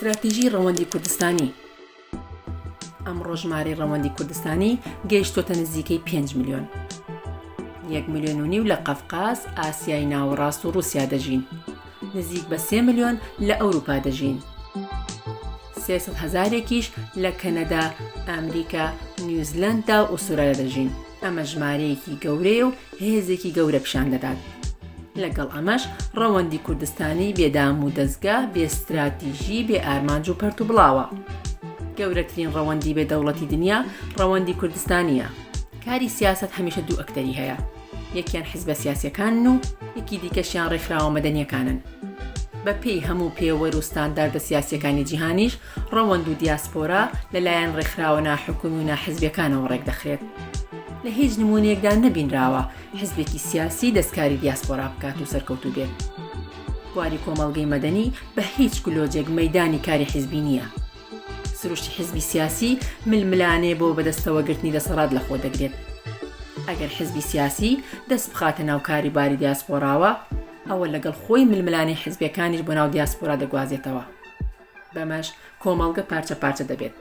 استراتیژی ڕەوەندی کوردستانی. ئەمڕۆ ژمارەی ڕەوەندی کوردستانی گەیشتۆتە نزیکەی 5 میلیۆن. 1.5 میلیۆن لە قەفقاز، ئاسیای ناوەڕاست و رووسیا دەژین. نزیک بە 3 میلیۆن لە ئەوروپا دەژین. 300,000 لە کەنەدا، ئەمریکا، نیوزیلەندا و ئوسترالیا دەژین. ئەمە ژمارەیەکی گەورەیە و هێزێکی گەورە پیشان دەدات. لەگەڵ ئەمەش ڕەوەندی کوردستانی بێدام و دەستگا، بێ استراتیژی، بێ ئارمانج و پەرت و بڵاوە. گەورەترین ڕەوەندی بێدەوڵەتی دنیا ڕەوەندی کوردستانیە. کاری سیاست هەمیشە دوو ئەکتەری هەیە. یەکیان حیزبە سیاسیەکانن و یەکی دیکەشیان ڕێکخراوە مەدەنیەکانن. بە پێی هەموو پێوەر و ستانداردە سیاسیەکانی جیهانیش ڕەوەند و دیاسپۆرا لەلایەن ڕێکخراوە ناحکومی و ناحیزبیەکانەوە ڕێک دەخرێت. لە هیچ نمونەیەکدا نەبینراوە حیزبێکی سیاسی دەستکاری دیاسپۆرا بکات و سەرکەوتوو بێت. بواری کۆمەڵگەی مەدەنی بە هیچ کلۆجێک مەیدانی کاری حیزبی نییە. سروشتی حیزبی سیاسی ململانێ بۆ بەدەستەوەگرتنی دەسەڵات لەخۆ دەگرێت. ئەگەر حیزبی سیاسی دەست بخاتە ناو کاری باری دیاسپۆراوە، ئەوە لەگەڵ خۆی ململانەی حیزبیەکانیش بۆ ناو دیاسپۆرا دەگوازێتەوە. بەمەش کۆمەڵگە پارچە پارچە دەبێت.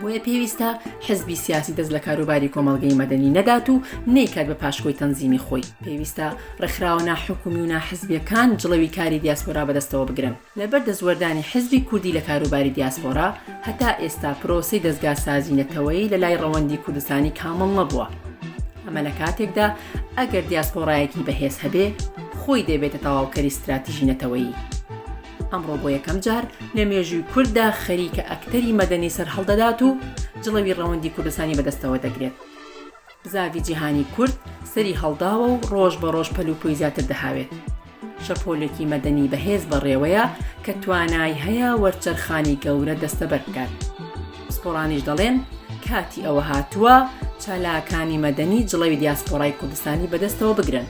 بۆیە پێویستە حیزبی سیاسی دەست لە کاروباری کۆمەڵگەی مەدەنی نەدات و نەیکات بە پاشکۆی تەنزیمی خۆی. پێویستە ڕێکخراوە ناحکومی و ناحیزبیەکان جڵەوی کاری دیاسپۆرا بەدەستەوە بگرن. لەبەر دەستوەردانی حیزبی کوردی لە کاروباری دیاسپۆرا هەتا ئێستا پرۆسەی دەستگا سازی نەتەوەیی لە لای ڕەوەندی کوردستانی کامڵ نەبووە. ئەمە لە کاتێکدا ئەگەر دیاسپۆرایەکی بەهێز هەبێ، خۆی دەبێتە تەواوکەری استراتیژی نەتەوەیی. ئەمڕۆ بۆ یەکەم جار لە مێژووی کورددا خەریکە ئەکتەری مەدەنی سەر هەڵدەدات و جڵەوی ڕەوەندی کوردستانی بەدەستەوە دەگرێت. زاوی جیهانی کورد سەری هەڵداوە و ڕۆژ بە ڕۆژ پەلوپۆی زیاتر دەهاوێت. شەپۆلێکی مەدەنی بەهێز بەڕێوەیە کە توانای هەیە وەرچەرخانی گەورە دەستەبەر بکات. پسپۆڕانیش دەڵێن کاتی ئەوە هاتووە چالاکانی مەدەنی جڵەوی دیاسپۆرای کوردستانی بەدەستەوە بگرن.